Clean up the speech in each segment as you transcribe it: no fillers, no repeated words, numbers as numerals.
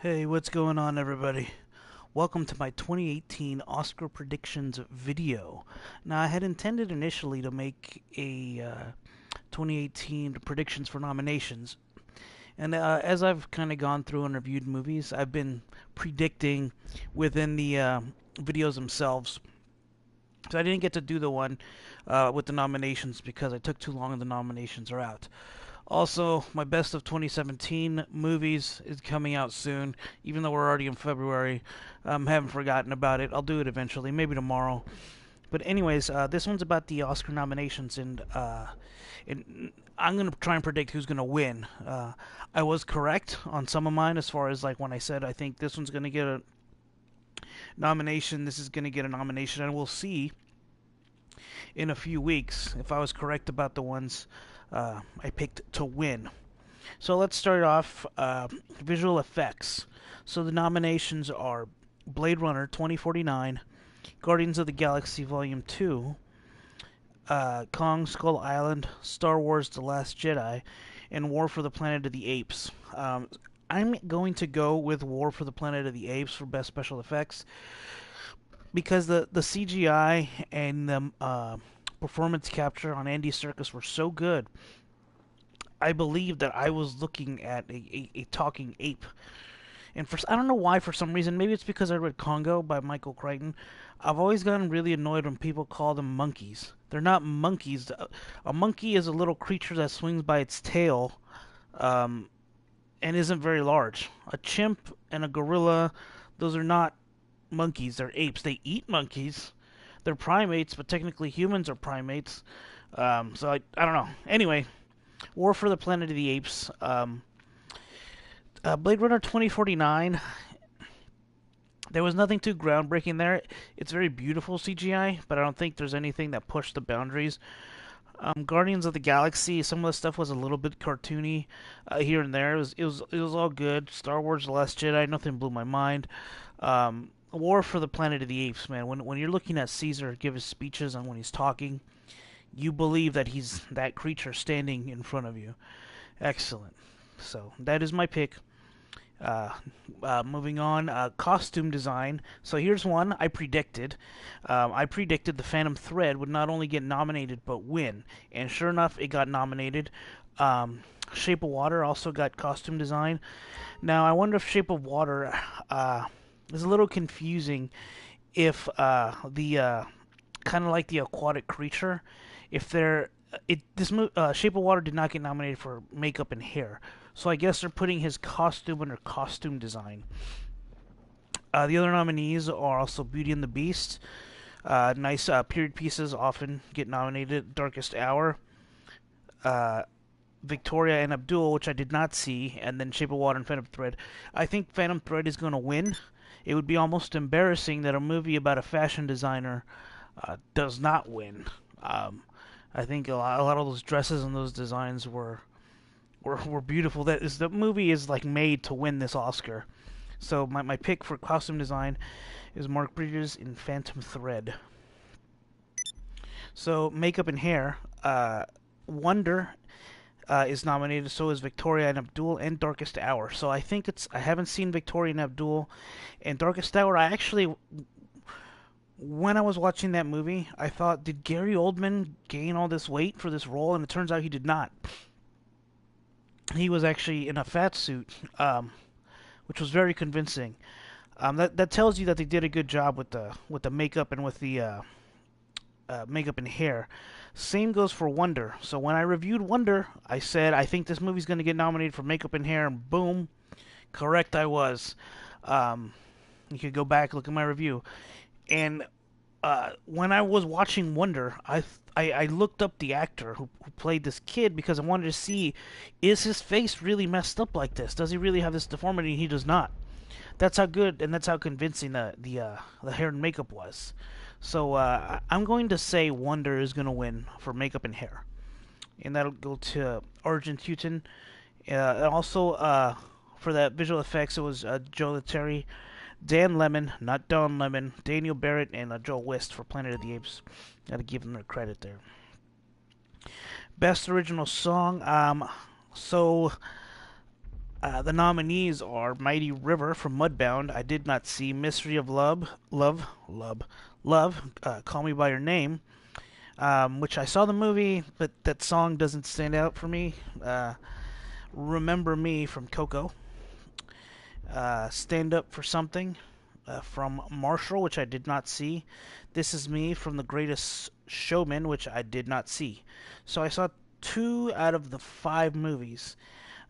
Hey, what's going on, everybody? Welcome to my 2018 Oscar predictions video. Now, I had intended initially to make a 2018 predictions for nominations, and as I've kind of gone through and reviewed movies, I've been predicting within the videos themselves. So I didn't get to do the one with the nominations because I took too long and the nominations are out. Also, my best of 2017 movies is coming out soon, even though we're already in February. Haven't forgotten about it. I'll do it eventually, maybe tomorrow. But anyways, this one's about the Oscar nominations, and I'm gonna try and predict who's gonna win. I was correct on some of mine as far as like when I said I think this one's gonna get a nomination, this is gonna get a nomination, and we'll see in a few weeks if I was correct about the ones I picked to win. So let's start off visual effects. So the nominations are Blade Runner 2049, Guardians of the Galaxy Volume 2, Kong Skull Island, Star Wars The Last Jedi, and War for the Planet of the Apes. I'm going to go with War for the Planet of the Apes for best special effects because the CGI and the performance capture on Andy Serkis were so good. I believe that I was looking at a talking ape. And for I don't know why, for some reason, maybe it's because I read Congo by Michael Crichton. I've always gotten really annoyed when people call them monkeys. They're not monkeys. A monkey is a little creature that swings by its tail, um, and isn't very large. A chimp and a gorilla, those are not monkeys. They're apes. They eat monkeys. They're primates, but technically humans are primates. So I don't know. Anyway, War for the Planet of the Apes. Blade Runner 2049. There was nothing too groundbreaking there. It's very beautiful CGI, but I don't think there's anything that pushed the boundaries. Guardians of the Galaxy, some of the stuff was a little bit cartoony here and there. It was all good. Star Wars: The Last Jedi, nothing blew my mind. War for the Planet of the Apes, man. When you're looking at Caesar give his speeches and when he's talking, you believe that he's that creature standing in front of you. Excellent. So that is my pick. Uh, Moving on, costume design. So here's one I predicted. I predicted the Phantom Thread would not only get nominated but win, and sure enough, it got nominated. Shape of Water also got costume design. Now I wonder if Shape of Water is a little confusing. If the kind of like the aquatic creature, if they're it this Shape of Water did not get nominated for makeup and hair, so I guess they're putting his costume under costume design. The other nominees are also Beauty and the Beast. Nice period pieces often get nominated. Darkest Hour, uh, Victoria and Abdul, which I did not see, and then Shape of Water and Phantom Thread. I think Phantom Thread is going to win. It would be almost embarrassing that a movie about a fashion designer does not win. I think a lot of those dresses and those designs were beautiful. The movie is like made to win this Oscar. So my pick for costume design is Mark Bridges in Phantom Thread. So makeup and hair, Wonder is nominated. So is Victoria and Abdul and Darkest Hour. So I haven't seen Victoria and Abdul and Darkest Hour. I actually when I was watching that movie, I thought, did Gary Oldman gain all this weight for this role? And it turns out he did not. He was actually in a fat suit, which was very convincing. That tells you that they did a good job with the makeup and with the makeup and hair. Same goes for Wonder. So when I reviewed Wonder, I said I think this movie's going to get nominated for makeup and hair, and boom, correct I was. You could go back look at my review. And when I was watching Wonder, I looked up the actor who played this kid because I wanted to see, is his face really messed up like this? Does he really have this deformity? He does not. That's how good and that's how convincing the hair and makeup was. So I'm going to say Wonder is going to win for makeup and hair, and that'll go to Argent Houghton. And also for that visual effects, it was Joe Letteri, Dan Lemon, not Don Lemon, Daniel Barrett, and Joel West for Planet of the Apes. Gotta give them their credit there. Best original song. So The nominees are Mighty River from Mudbound. I did not see Mystery of Love. Call Me by Your Name, which I saw the movie, but that song doesn't stand out for me. Remember Me from Coco. Stand Up for Something from Marshall, which I did not see. This Is Me from The Greatest Showman, which I did not see. So I saw two out of the five movies.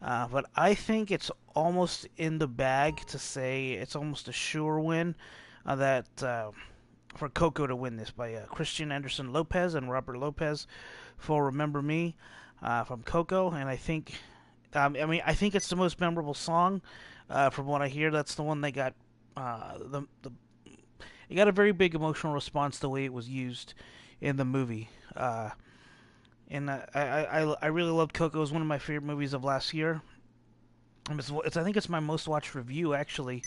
But I think it's almost in the bag to say it's almost a sure win that for Coco to win this by Christian Anderson Lopez and Robert Lopez for Remember Me from Coco. And I think, I think it's the most memorable song. From what I hear, that's the one that got the it got a very big emotional response the way it was used in the movie. And I really loved Coco. It was one of my favorite movies of last year. I think it's my most watched review actually.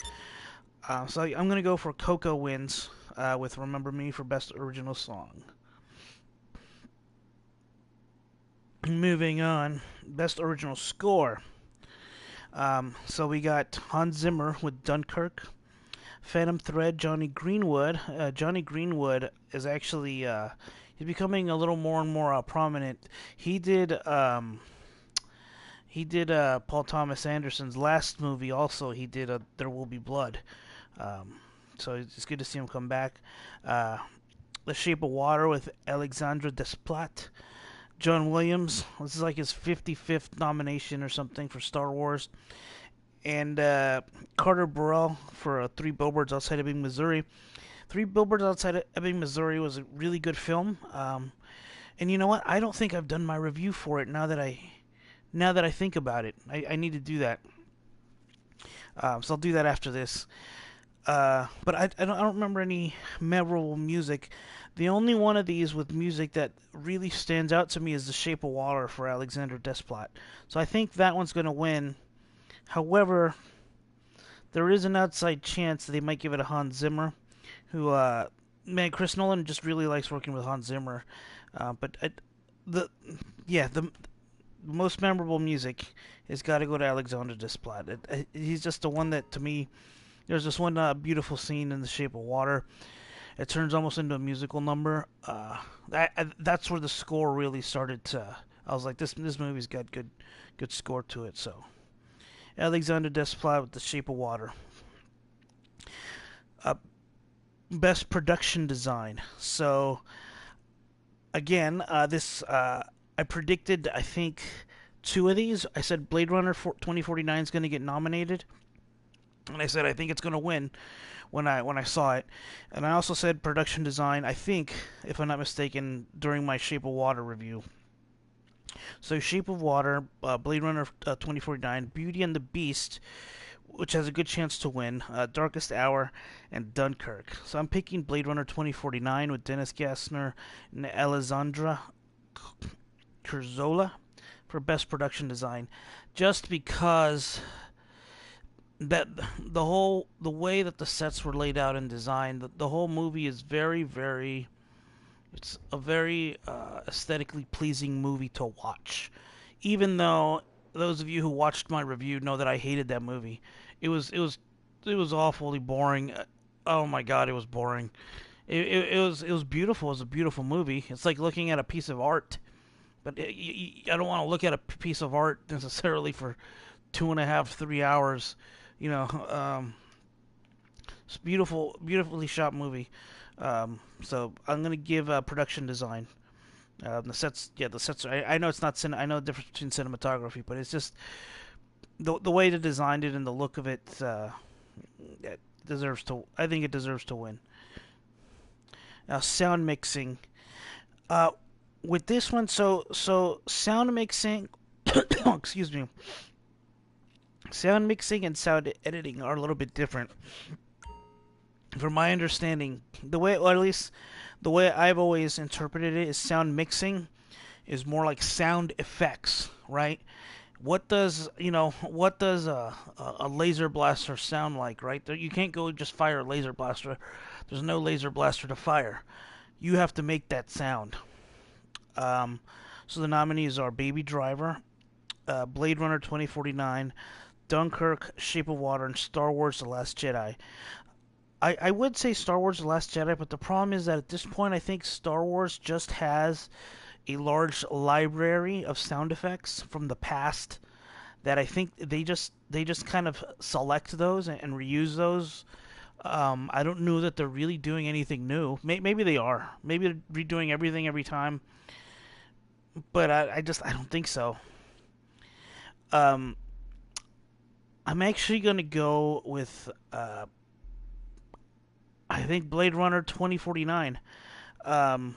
So I'm gonna go for Coco wins with Remember Me for best original song. Moving on, best original score. So we got Hans Zimmer with Dunkirk, Phantom Thread, Johnny Greenwood. Johnny Greenwood is actually he's becoming a little more and more prominent. He did Paul Thomas Anderson's last movie. Also, he did There Will Be Blood. So it's good to see him come back. The Shape of Water with Alexandre Desplat. John Williams. This is like his 55th nomination or something for Star Wars. And Carter Burrell for Three Billboards Outside Ebbing, Missouri. Three Billboards Outside Ebbing, Missouri was a really good film. And you know what? I don't think I've done my review for it now that I think about it. I need to do that. So I'll do that after this. But I don't remember any memorable music. The only one of these with music that really stands out to me is The Shape of Water for Alexander Desplat. So I think that one's going to win. However, there is an outside chance that they might give it to Hans Zimmer, who, man, Chris Nolan just really likes working with Hans Zimmer. The most memorable music has got to go to Alexander Desplat. He's just the one that, to me, there's this one beautiful scene in The Shape of Water. It turns almost into a musical number. That's where the score really started to. I was like, this movie's got good score to it. So, Alexander Desplat with The Shape of Water. Best production design. So, again, I predicted, I think, two of these. I said Blade Runner 2049 is going to get nominated. And I said I think it's going to win when I saw it. And I also said production design, I think, if I'm not mistaken, during my Shape of Water review. So Shape of Water, Blade Runner 2049, Beauty and the Beast, which has a good chance to win, Darkest Hour, and Dunkirk. So I'm picking Blade Runner 2049 with Dennis Gassner and Alessandra Curzola for best production design, just because that the way that the sets were laid out and designed, the whole movie is it's a very aesthetically pleasing movie to watch. Even though those of you who watched my review know that I hated that movie, it was awfully boring. Oh my god, it was boring. It was beautiful. It was a beautiful movie. It's like looking at a piece of art, but I don't want to look at a piece of art necessarily for 2.5, 3 hours. It's beautifully shot movie. So I'm gonna give production design. The sets. I know it's not. I know the difference between cinematography, but it's just the way they designed it and the look of it. It deserves to. I think it deserves to win. Now sound mixing. With this one, so sound mixing. Excuse me. Sound mixing and sound editing are a little bit different. From my understanding, or at least the way I've always interpreted it, is sound mixing is more like sound effects, right? What does a laser blaster sound like, right? You can't go just fire a laser blaster. There's no laser blaster to fire. You have to make that sound. So the nominees are Baby Driver, Blade Runner 2049, Dunkirk, Shape of Water, and Star Wars: The Last Jedi. I would say Star Wars: The Last Jedi, but the problem is that at this point, I think Star Wars just has a large library of sound effects from the past that I think they just kind of select those and reuse those. I don't know that they're really doing anything new. Maybe they are. Maybe they're redoing everything every time, but I don't think so. Um, I'm actually gonna go with I think Blade Runner 2049. Um,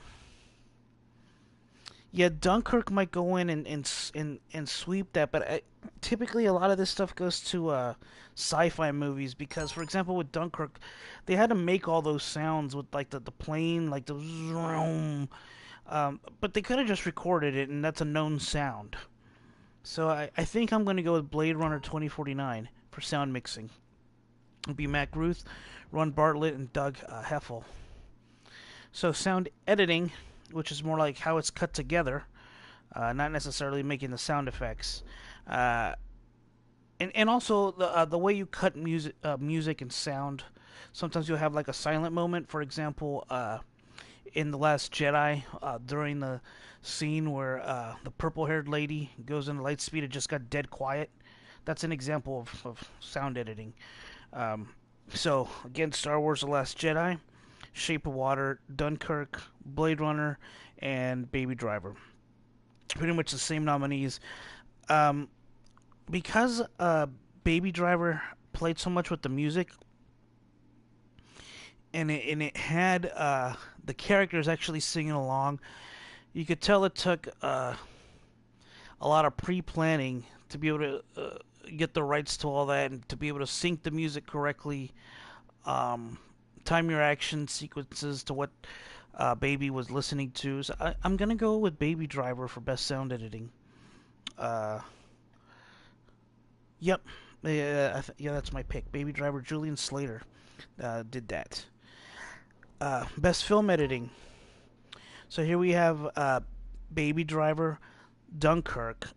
yeah, Dunkirk might go in and sweep that, but typically a lot of this stuff goes to sci-fi movies because, for example, with Dunkirk, they had to make all those sounds with like the plane, like the zoom, but they could have just recorded it, and that's a known sound. So I think I'm going to go with Blade Runner 2049 for sound mixing. It'll be Mac Ruth, Ron Bartlett, and Doug Heffel. So sound editing, which is more like how it's cut together, not necessarily making the sound effects. Uh, and also the way you cut music and sound. Sometimes you'll have like a silent moment. For example, in the Last Jedi, during the scene where the purple-haired lady goes into Lightspeed, it just got dead quiet. That's an example of sound editing. Um, so again, Star Wars: The Last Jedi, Shape of Water, Dunkirk, Blade Runner, and Baby Driver. Pretty much the same nominees. Um, because Baby Driver played so much with the music, and it had the characters actually singing along. You could tell it took a lot of pre-planning to be able to get the rights to all that and to be able to sync the music correctly, um, time your action sequences to what Baby was listening to. So I'm gonna go with Baby Driver for best sound editing. Uh, yep, yeah, that's my pick. Baby Driver. Julian Slater did that. Best film editing. So here we have Baby Driver, Dunkirk,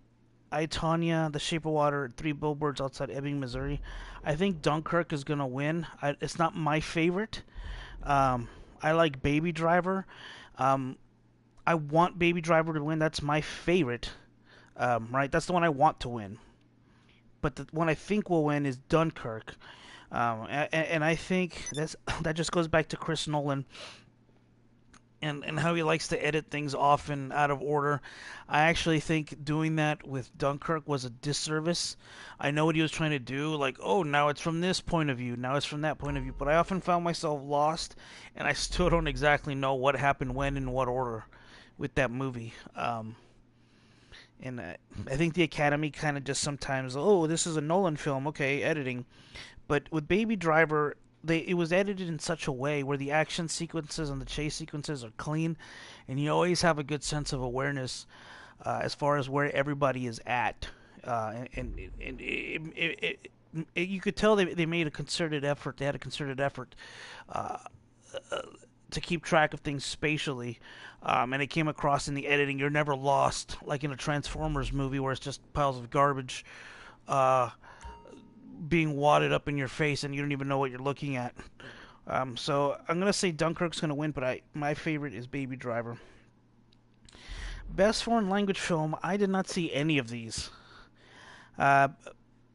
I, Tonya, The Shape of Water, Three Billboards Outside Ebbing, Missouri. I think Dunkirk is gonna win. It's not my favorite. Um, I like Baby Driver. Um, I want Baby Driver to win. That's my favorite. Right, that's the one I want to win. But the one I think will win is Dunkirk. And I think that just goes back to Chris Nolan and how he likes to edit things often out of order. I actually think doing that with Dunkirk was a disservice. I know what he was trying to do, like, oh, now it's from this point of view, now it's from that point of view, but I often found myself lost, and I still don't exactly know what happened when in what order with that movie. And I think the Academy kind of just sometimes, oh, this is a Nolan film, okay, editing. But with Baby Driver, it was edited in such a way where the action sequences and the chase sequences are clean, and you always have a good sense of awareness as far as where everybody is at. You could tell they made a concerted effort. They had a concerted effort uh, to keep track of things spatially, and it came across in the editing. You're never lost, like in a Transformers movie where it's just piles of garbage uh, being wadded up in your face, and you don't even know what you're looking at. So I'm gonna say Dunkirk's gonna win, but my favorite is Baby Driver. Best foreign language film. I did not see any of these. Uh,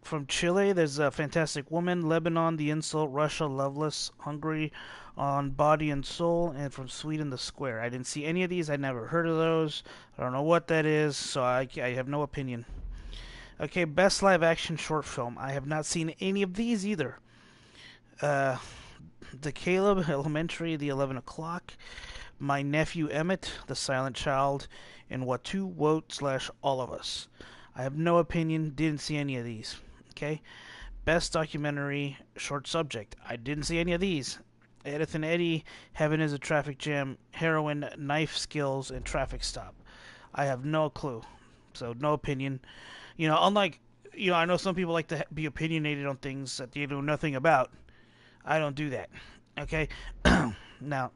from Chile, there's a Fantastic Woman, Lebanon, The Insult, Russia, Loveless, Hungary, on Body and Soul, and from Sweden, The Square. I didn't see any of these. I never heard of those. I don't know what that is, so I have no opinion. Okay, best live action short film. I have not seen any of these either. Uh, the Caleb, Elementary, The 11 O'Clock, My Nephew Emmett, The Silent Child, and Watu Wote slash All of Us. I have no opinion. Didn't see any of these. Okay. Best documentary short subject. I didn't see any of these. Edith and Eddie, Heaven is a Traffic Jam, Heroin, Knife Skills, and Traffic Stop. I have no clue. So no opinion. Unlike, I know some people like to be opinionated on things that they know nothing about. I don't do that. Okay? Now,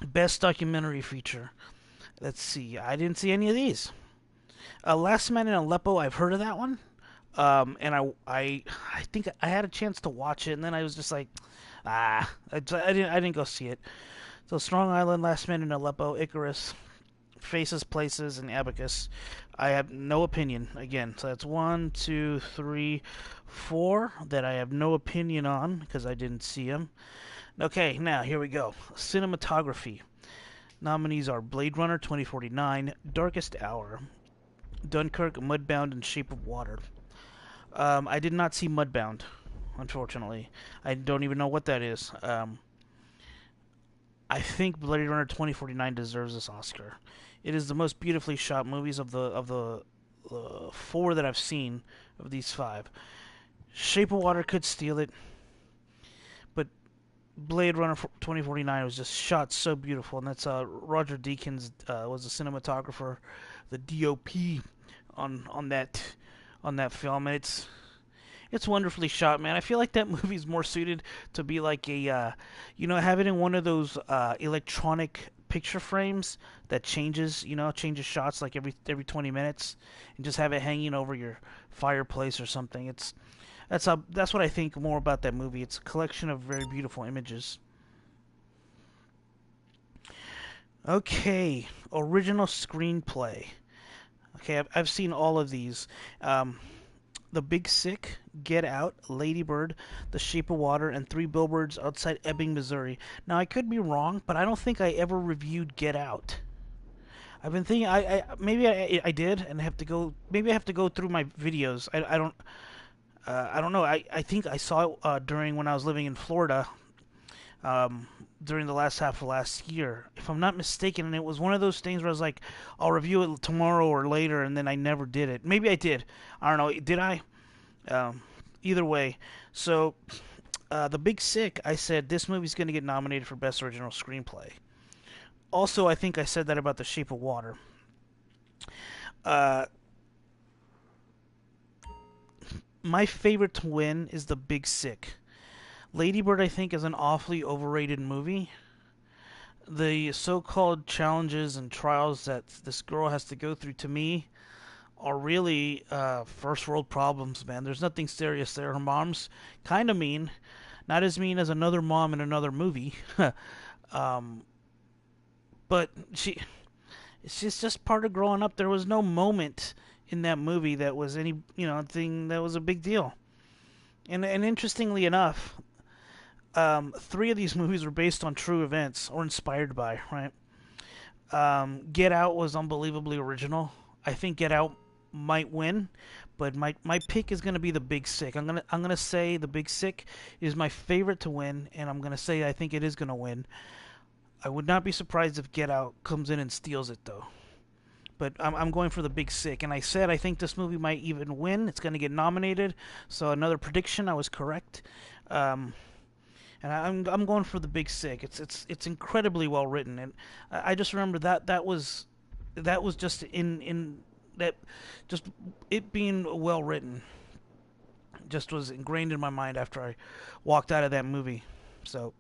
best documentary feature. Let's see. I didn't see any of these. Last Man in Aleppo, I've heard of that one. And I think I had a chance to watch it, and then I was just like, I didn't go see it. So Strong Island, Last Man in Aleppo, Icarus, Faces, Places, and Abacus. I have no opinion again. So that's one, two, three, four that I have no opinion on because I didn't see them. Okay, now here we go. Cinematography. Nominees are Blade Runner 2049, Darkest Hour, Dunkirk, Mudbound, and Shape of Water. I did not see Mudbound, unfortunately. I don't even know what that is. I think Blade Runner 2049 deserves this Oscar. It is the most beautifully shot movies of the four that I've seen of these five. Shape of Water could steal it, but Blade Runner 2049 was just shot so beautiful, and that's Roger Deakins was the cinematographer, the DOP on that film, and it's wonderfully shot, man. I feel like that movie's more suited to be like have it in one of those electronic picture frames that changes shots like every 20 minutes, and just have it hanging over your fireplace or something. That's what I think more about that movie. It's a collection of very beautiful images. Okay, original screenplay. Okay, I've seen all of these. Um, The Big Sick, Get Out, Lady Bird, The Shape of Water, and Three Billboards Outside Ebbing, Missouri. Now, I could be wrong, but I don't think I ever reviewed Get Out. I've been thinking, maybe I did, and have to go. Maybe I have to go through my videos. I don't know. I think I saw it during when I was living in Florida, um, during the last half of last year, if I'm not mistaken. And it was one of those things where I was like, I'll review it tomorrow or later, and then I never did it. Maybe I did. I don't know. Did I? Um, Either way, so The Big Sick, I said this movie's going to get nominated for Best Original Screenplay. Also, I think I said that about The Shape of Water. Uh, my favorite to win is The Big Sick. Lady Bird, I think, is an awfully overrated movie. The so-called challenges and trials that this girl has to go through, to me, are really first world problems, man. There's nothing serious there. Her mom's kind of mean, not as mean as another mom in another movie, um, but it's just part of growing up. There was no moment in that movie that was any thing that was a big deal. And interestingly enough, three of these movies were based on true events or inspired by, right? Get Out was unbelievably original. I think Get Out might win, but my pick is gonna be The Big Sick. I'm gonna say The Big Sick is my favorite to win, and I'm gonna say I think it is gonna win. I would not be surprised if Get Out comes in and steals it though. But I'm going for The Big Sick, and I said I think this movie might even win. It's gonna get nominated, so another prediction. I was correct. Um, and I'm going for The Big Sick. It's incredibly well written, and I just remember that was just in that just it being well written just was ingrained in my mind after I walked out of that movie. So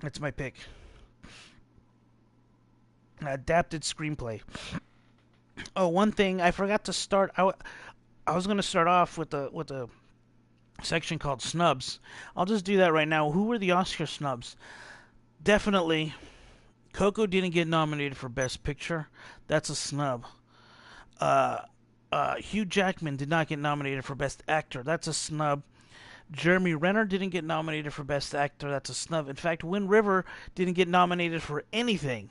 that's my pick. Adapted screenplay. Oh, one thing I forgot to start. I was going to start off with the section called snubs. I'll just do that right now. Who were the Oscar snubs? Definitely, Coco didn't get nominated for Best Picture. That's a snub. Uh, Hugh Jackman did not get nominated for Best Actor. That's a snub. Jeremy Renner didn't get nominated for Best Actor. That's a snub. In fact, Wind River didn't get nominated for anything.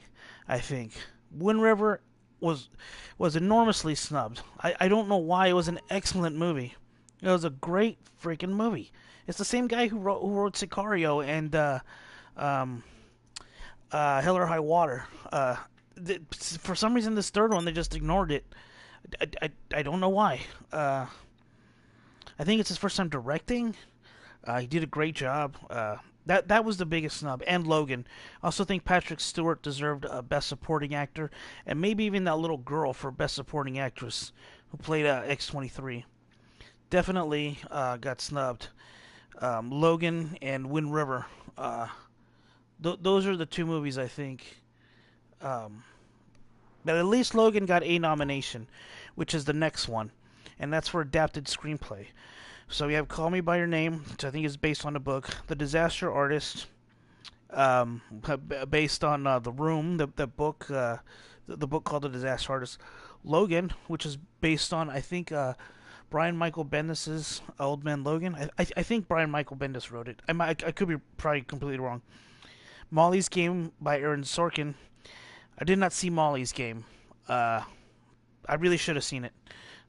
I think Wind River was enormously snubbed. I don't know why. It was an excellent movie. It was a great freaking movie. It's the same guy who wrote Sicario and um, Hell or High Water. For some reason, this third one they just ignored it. I don't know why. I think it's his first time directing. He did a great job. That was the biggest snub. And Logan. I also think Patrick Stewart deserved a Best Supporting Actor, and maybe even that little girl for Best Supporting Actress who played X-23. Definitely got snubbed. Logan and Wind River. Those are the two movies I think. Um, but at least Logan got a nomination, which is the next one. and that's for adapted screenplay. So we have Call Me by Your Name, which I think is based on a book. The Disaster Artist, um, based on The Room, the book, the book called The Disaster Artist. Logan, which is based on I think Brian Michael Bendis's Old Man Logan. I think Brian Michael Bendis wrote it. I could be probably completely wrong. Molly's Game by Aaron Sorkin. I did not see Molly's Game. Uh, I really should have seen it.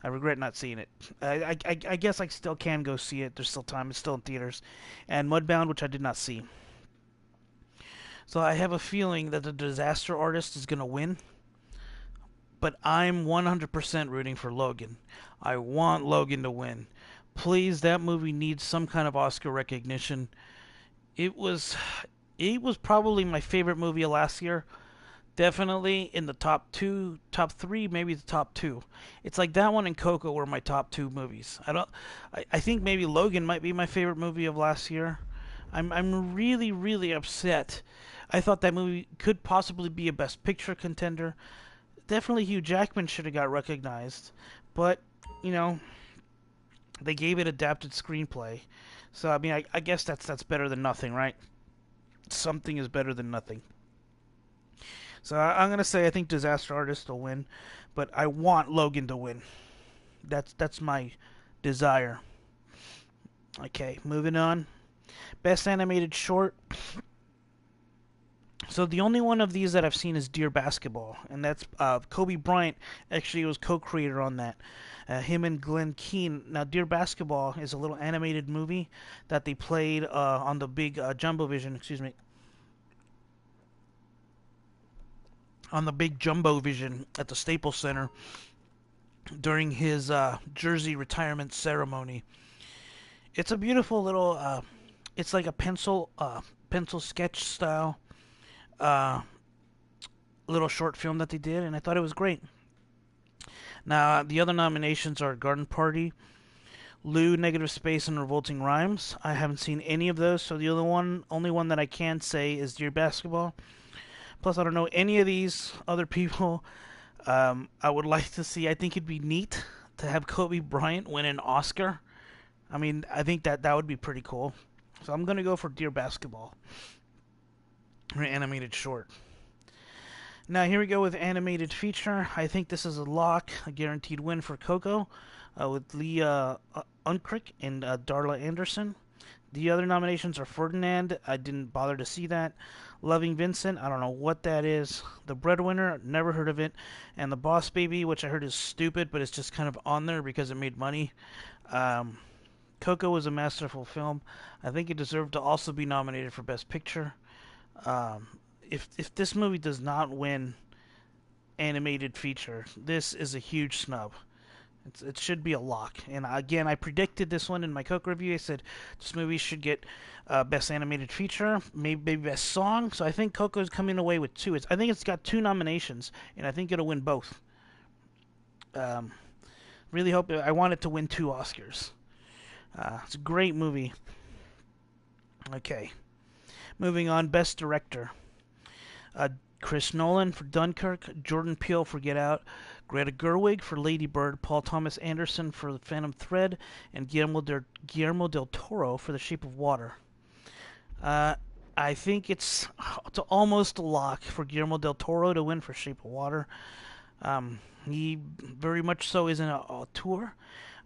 I regret not seeing it. I guess I still can go see it. There's still time. It's still in theaters. And Mudbound, which I did not see. So I have a feeling that the Disaster Artist is going to win. But I'm 100% rooting for Logan. I want Logan to win. Please, that movie needs some kind of Oscar recognition. It was it was probably my favorite movie of last year. Definitely in the top two, top three, maybe the top two. It's like that one and Coco were my top two movies. I think maybe Logan might be my favorite movie of last year. I'm really really upset. I thought that movie could possibly be a Best Picture contender. Definitely Hugh Jackman should have got recognized, but you know they gave it adapted screenplay. So I mean, I guess that's better than nothing, right? Something is better than nothing. So I'm gonna say I think Disaster Artist will win, but I want Logan to win. That's my desire. Okay, moving on. Best animated short. So the only one of these that I've seen is Dear Basketball, and that's Kobe Bryant. Actually, was co-creator on that. Him and Glenn Keane. Now, Dear Basketball is a little animated movie that they played on the big Jumbo Vision. Excuse me, on the big Jumbo Vision at the Staples Center during his jersey retirement ceremony. It's a beautiful little. It's like a pencil sketch style uh, little short film that they did, and I thought it was great. Now, the other nominations are Garden Party, Lou, Negative Space, and Revolting Rhymes. I haven't seen any of those, so the only one that I can say is Dear Basketball. Plus, I don't know any of these other people. I would like to see. I think it'd be neat to have Kobe Bryant win an Oscar. I mean, I think that would be pretty cool. So I'm gonna go for Dear Basketball, or animated short. Now here we go with animated feature. I think this is a lock, a guaranteed win for Coco, with Leah Unkrich and Darla Anderson. The other nominations are Ferdinand. I didn't bother to see that. Loving Vincent. I don't know what that is. The Breadwinner. Never heard of it. And The Boss Baby, which I heard is stupid, but it's just kind of on there because it made money. Coco was a masterful film. I think it deserved to also be nominated for Best Picture. Um, if this movie does not win animated feature, this is a huge snub. It should be a lock. And again, I predicted this one in my Coke review. I said this movie should get Best Animated Feature, maybe Best Song. So I think Coco's coming away with two. I think it's got two nominations, and I think it'll win both. Um, really hope. I want it to win two Oscars. It's a great movie. Okay. Moving on, Best Director. Chris Nolan for Dunkirk, Jordan Peele for Get Out, Greta Gerwig for Lady Bird, Paul Thomas Anderson for The Phantom Thread, and Guillermo del Toro for The Shape of Water. I think it's almost a lock for Guillermo del Toro to win for Shape of Water. He very much so is in a auteur.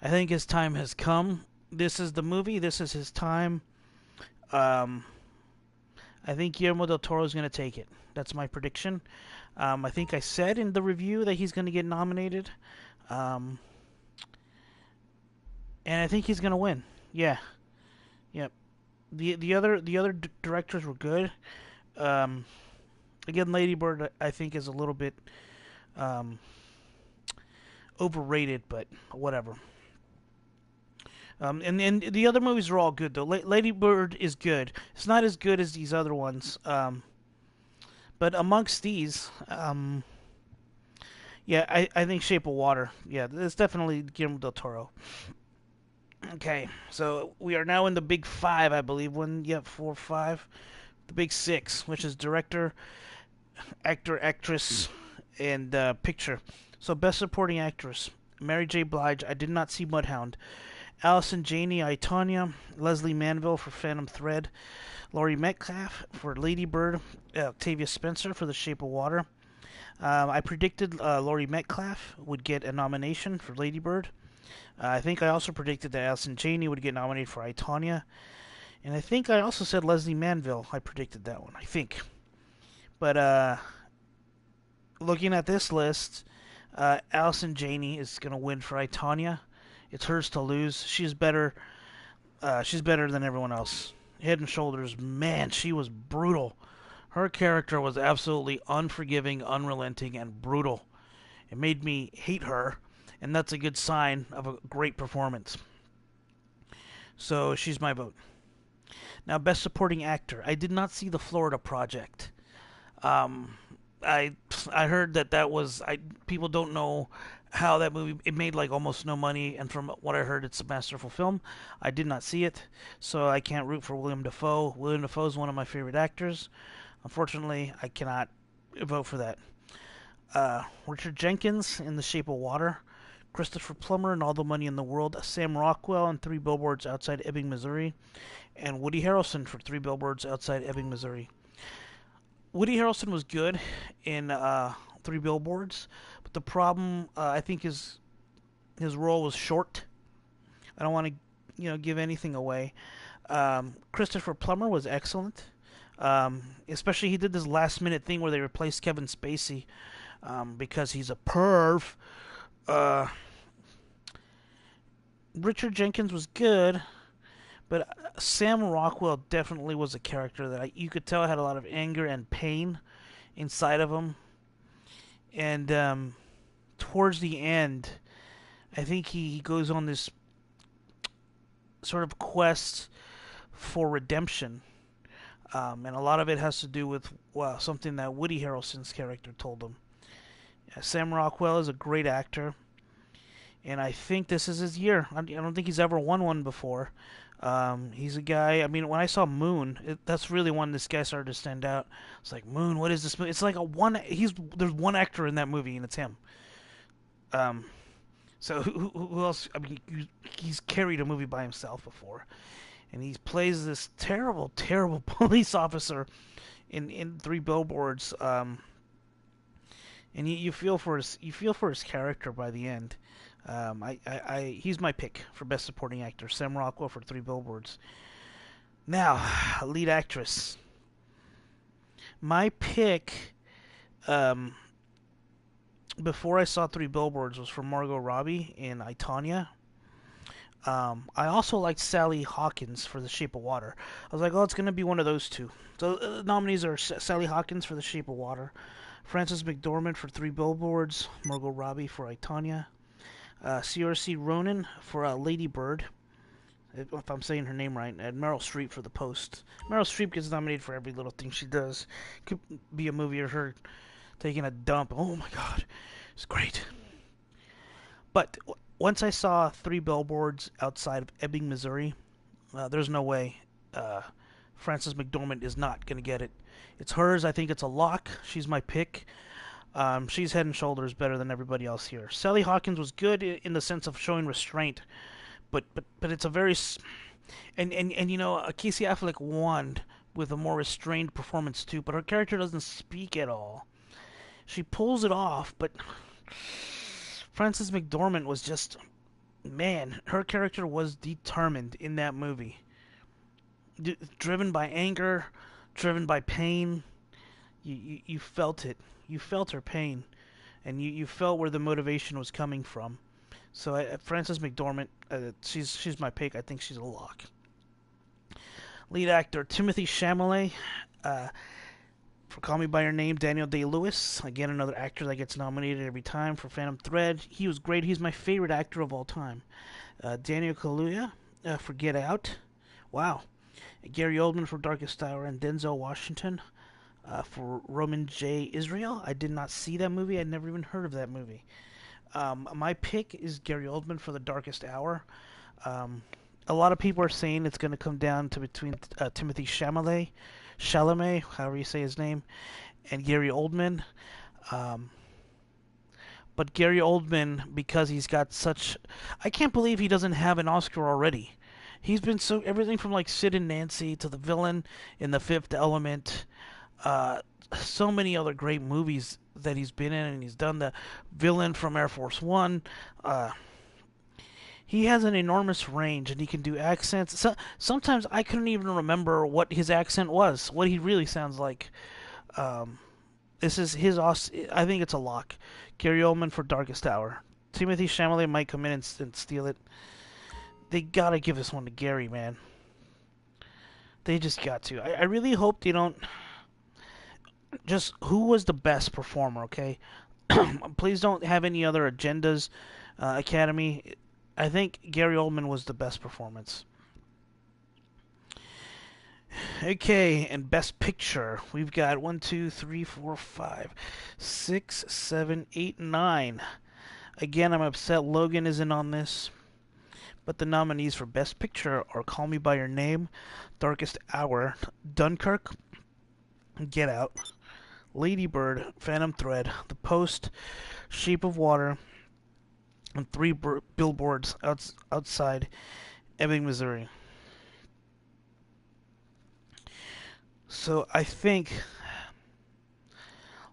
I think his time has come. This is the movie. This is his time. I think Guillermo del Toro is going to take it. That's my prediction. I think I said in the review that he's going to get nominated. And I think he's going to win. Yeah. Yep. The other directors were good. Again, Lady Bird I think is a little bit overrated, but whatever. And the other movies are all good though. Lady Bird is good. It's not as good as these other ones. But amongst these, yeah, I think Shape of Water. Yeah, it's definitely Guillermo del Toro. Okay, so we are now in the big five, I believe. 4, 5. The big six, which is director, actor, actress, and picture. So best supporting actress. Mary J. Blige, I did not see Mudhound. Allison Janney, I, Tonya. Leslie Manville for Phantom Thread. Laurie Metcalf for Lady Bird. Octavia Spencer for The Shape of Water. I predicted Laurie Metcalf would get a nomination for Lady Bird. I think I also predicted that Allison Janney would get nominated for I, Tonya. And I think I also said Leslie Manville. I predicted that one, I think. But looking at this list, Allison Janney is going to win for I, Tonya. It's hers to lose. She's better. She's better than everyone else. Head and Shoulders, man, she was brutal. Her character was absolutely unforgiving, unrelenting, and brutal. It made me hate her, and that's a good sign of a great performance. So she's my vote. Now, Best Supporting Actor. I did not see The Florida Project. I heard that was people don't know how that movie it made like almost no money, and from what I heard, it's a masterful film. I did not see it, so I can't root for William Dafoe. William Dafoe is one of my favorite actors. Unfortunately, I cannot vote for that. Richard Jenkins in The Shape of Water. Christopher Plummer in All the Money in the World. Sam Rockwell in Three Billboards Outside Ebbing, Missouri. And Woody Harrelson for Three Billboards Outside Ebbing, Missouri. Woody Harrelson was good in Three Billboards, but the problem I think is his role was short. I don't want to give anything away. Christopher Plummer was excellent. Especially he did this last minute thing where they replaced Kevin Spacey because he's a perv. Richard Jenkins was good, but Sam Rockwell definitely was a character that you could tell had a lot of anger and pain inside of him. And towards the end, I think he goes on this sort of quest for redemption. And a lot of it has to do with something that Woody Harrelson's character told him. Sam Rockwell is a great actor, and I think this is his year. I don't think he's ever won one before. He's a guy. I mean, when I saw Moon, that's really when this guy started to stand out. It's like Moon. What is this movie? It's like there's one actor in that movie, and it's him. So who else? I mean, he's carried a movie by himself before, and he plays this terrible, terrible police officer in Three Billboards. And you feel for his character by the end. He's my pick for Best Supporting Actor. Sam Rockwell for Three Billboards. Now, lead actress. My pick, before I saw Three Billboards, was for Margot Robbie in I, Tonya. I also liked Sally Hawkins for The Shape of Water. I was like, oh, it's going to be one of those two. So nominees are Sally Hawkins for The Shape of Water, Frances McDormand for Three Billboards, Margot Robbie for I, Tonya, Saoirse Ronan for Lady Bird, if I'm saying her name right, and Meryl Streep for The Post. Meryl Streep gets nominated for every little thing she does. Could be a movie of her taking a dump. Oh my god, it's great. But once I saw Three Billboards Outside of Ebbing, Missouri, there's no way Frances McDormand is not going to get it. It's hers. I think it's a lock. She's my pick. She's head and shoulders better than everybody else here. Sally Hawkins was good in the sense of showing restraint, but it's a very and Casey Affleck won with a more restrained performance too, but her character doesn't speak at all. She pulls it off, but Frances McDormand was just, man, her character was determined in that movie. Driven by anger, driven by pain. You felt it. You felt her pain, and you felt where the motivation was coming from. So Frances McDormand, she's my pick. I think she's a lock. Lead actor Timothée Chalamet for Call Me by Your Name. Daniel Day-Lewis, again another actor that gets nominated every time for Phantom Thread. He was great. He's my favorite actor of all time. Daniel Kaluuya for Get Out. Wow. Gary Oldman for Darkest Hour, and Denzel Washington for Roman J. Israel. I did not see that movie. I'd never even heard of that movie. My pick is Gary Oldman for The Darkest Hour. A lot of people are saying it's going to come down to between Timothée Chalamet, however you say his name, and Gary Oldman. But Gary Oldman, because he's got such, I can't believe he doesn't have an Oscar already. He's been so everything from like Sid and Nancy to the villain in The Fifth Element, uh, so many other great movies that he's been in, and he's done the villain from Air Force One. Uh, he has an enormous range, and he can do accents. So, sometimes I couldn't even remember what his accent was, what he really sounds like. Um, this is his. I think it's a lock. Gary Oldman for Darkest Hour. Timothy Chalamet might come in and steal it. They gotta give this one to Gary, man. They just got to. I really hope they don't. Just who was the best performer? Okay, please don't have any other agendas. Academy. I think Gary Oldman was the best performance. Okay, and Best Picture, we've got 1, 2, 3, 4, 5, 6, 7, 8, 9. Again, I'm upset Logan isn't on this, but the nominees for Best Picture are Call Me by Your Name, Darkest Hour, Dunkirk, Get Out, Lady Bird, Phantom Thread, The Post, Shape of Water, and three billboards outside Ebbing, Missouri. So I think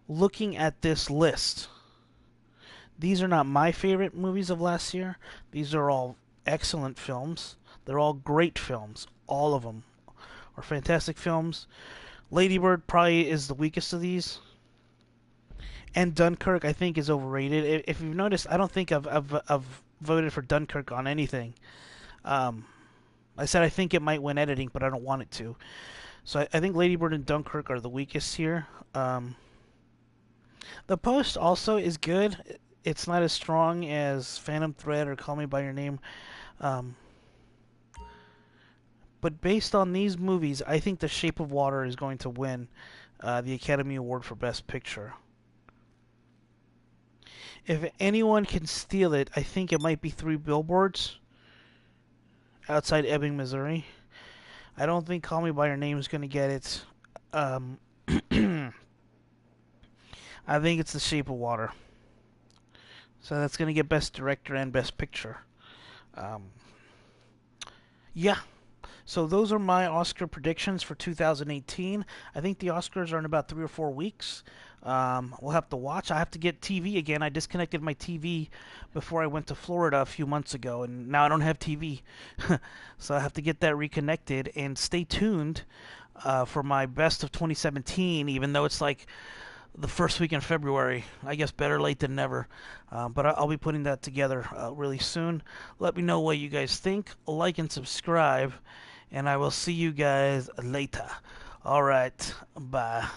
looking at this list, these are not my favorite movies of last year. These are all excellent films. They're all great films. All of them are fantastic films. Lady Bird probably is the weakest of these. And Dunkirk, I think, is overrated. If you've noticed, I don't think I've voted for Dunkirk on anything. Um, I said I think it might win editing, but I don't want it to. So I think Lady Bird and Dunkirk are the weakest here. The Post also is good. It's not as strong as Phantom Thread or Call Me by Your Name. Um, but based on these movies, I think The Shape of Water is going to win the Academy Award for Best Picture. If anyone can steal it, I think it might be Three Billboards outside Ebbing, Missouri. I don't think Call Me by Your Name is going to get it. I think it's The Shape of Water. So that's going to get Best Director and Best Picture. Um, yeah. So those are my Oscar predictions for 2018. I think the Oscars are in about 3 or 4 weeks. We'll have to watch. I have to get TV again. I disconnected my TV before I went to Florida a few months ago, and now I don't have TV. So I have to get that reconnected. And stay tuned for my best of 2017, even though it's like the first week in February. I guess better late than never. But I'll be putting that together really soon. Let me know what you guys think. Like and subscribe. And I will see you guys later. All right. Bye.